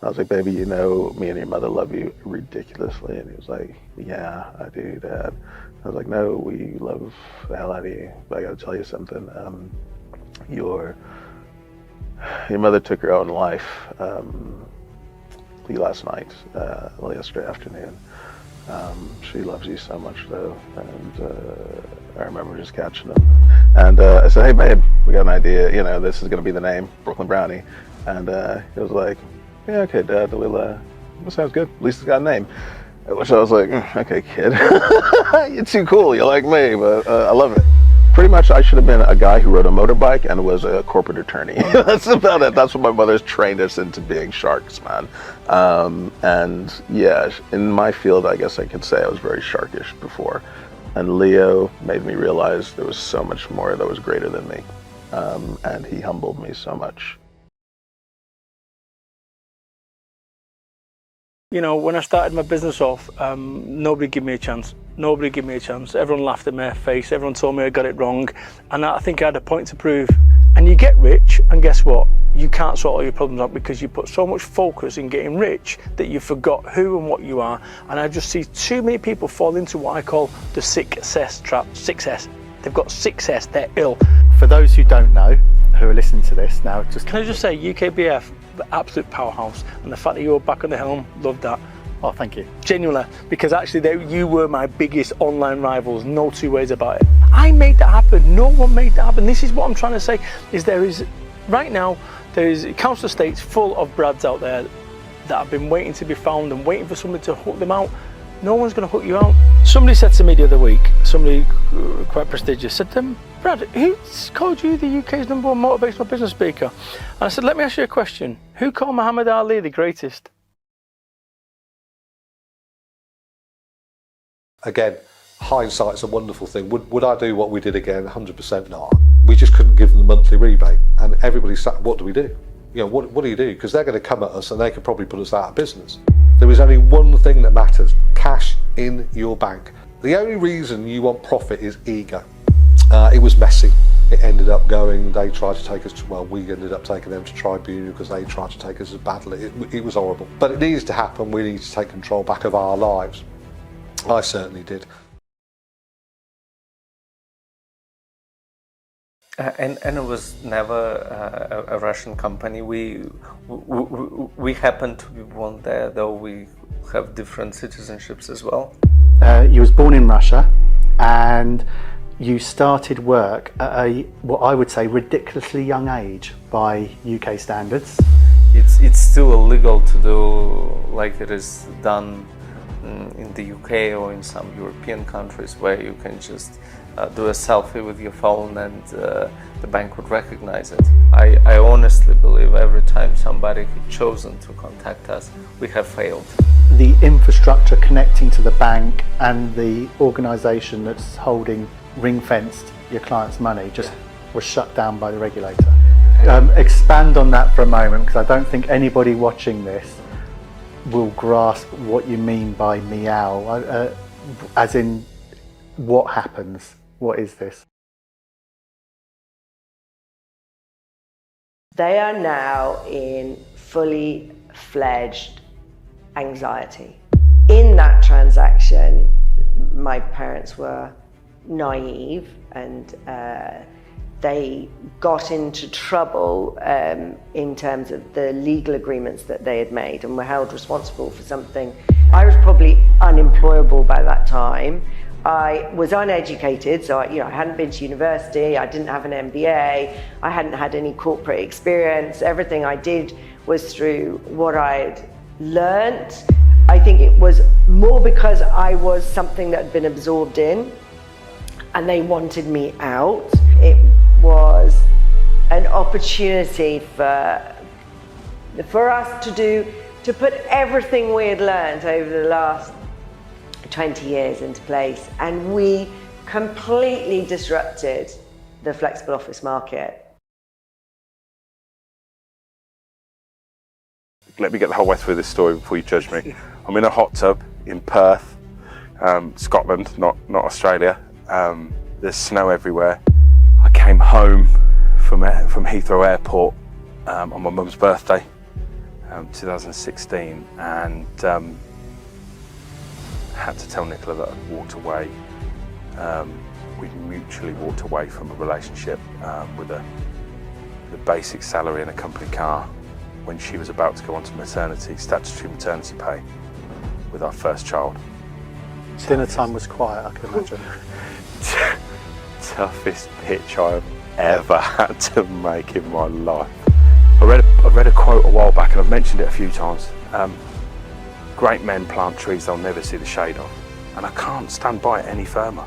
I was like, baby, you know, me and your mother love you ridiculously. And he was like, yeah, I do, Dad. I was like, no, we love the hell out of you. But I got to tell you something. Your mother took her own life last night, yesterday afternoon. She loves you so much, though. And I remember just catching him. And I said, hey, babe, we got an idea. You know, this is going to be the name, Brooklyn Brownie. And he was like, yeah, okay, Dad, that sounds good. At least it's got a name. Which I was like, okay, kid, you're too cool. You're like me, but I love it. Pretty much, I should have been a guy who rode a motorbike and was a corporate attorney. That's about it. That's what my mother's trained us into being sharks, man. And yeah, in my field, I guess I could say I was very sharkish before. And Leo made me realize there was so much more that was greater than me. And he humbled me so much. You know, when I started my business off, nobody gave me a chance. Nobody gave me a chance. Everyone laughed in my face. Everyone told me I got it wrong. And I think I had a point to prove. And you get rich, and guess what? You can't sort all your problems out because you put so much focus in getting rich that you forgot who and what you are. And I just see too many people fall into what I call the success trap. Success. They've got success. They're ill. For those who don't know, who are listening to this now, Can I just say, UKBF, the absolute powerhouse, and the fact that you were back on the helm, loved that. Oh, thank you. Genuinely, because actually you were my biggest online rivals, no two ways about it. I made that happen, no one made that happen. This is what I'm trying to say, is right now, there is council estates full of Brads out there that have been waiting to be found and waiting for somebody to hook them out. No one's going to hook you out. Somebody said to me the other week, somebody quite prestigious, said to them, Brad, who's called you the UK's #1 motivational business speaker? And I said, let me ask you a question. Who called Muhammad Ali the greatest? Again, hindsight's a wonderful thing. Would I do what we did again? 100% not. We just couldn't give them the monthly rebate. And everybody sat, what do we do? You know, what do you do? Because they're going to come at us and they could probably put us out of business. There is only one thing that matters, cash in your bank. The only reason you want profit is ego. It was messy. It ended up they tried to take us to, well, we ended up taking them to tribunal because they tried to take us to battle. It was horrible. But it needs to happen. We need to take control back of our lives. I certainly did. And it was never a Russian company. We happened to be born there, though we have different citizenships as well. You was born in Russia, and you started work at what I would say ridiculously young age by UK standards. It's still illegal to do like it is done in the UK or in some European countries, where you can just do a selfie with your phone and the bank would recognize it. I honestly believe every time somebody has chosen to contact us, we have failed. The infrastructure connecting to the bank and the organisation that's holding ring-fenced your client's money was shut down by the regulator. Expand on that for a moment, because I don't think anybody watching this will grasp what you mean by meow, as in what happens, what is this? They are now in fully fledged anxiety. In that transaction, my parents were naive and they got into trouble in terms of the legal agreements that they had made and were held responsible for something. I was probably unemployable by that time. I was uneducated, so I hadn't been to university, I didn't have an MBA, I hadn't had any corporate experience. Everything I did was through what I'd learnt. I think it was more because I was something that had been absorbed in and they wanted me out. It was an opportunity for us to put everything we had learned over the last 20 years into place, and we completely disrupted the flexible office market. Let me get the whole way through this story before you judge me. I'm in a hot tub in Perth, Scotland, not Australia. There's snow everywhere. I came home from Heathrow Airport on my mum's birthday. 2016, and had to tell Nicola that I'd walked away. We'd mutually walked away from a relationship with a basic salary and a company car when she was about to go on to maternity, statutory maternity pay, with our first child. Dinner time was quiet, I can imagine. Toughest pitch I've ever had to make in my life. I read a quote a while back, and I've mentioned it a few times. Great men plant trees they'll never see the shade of, and I can't stand by it any firmer.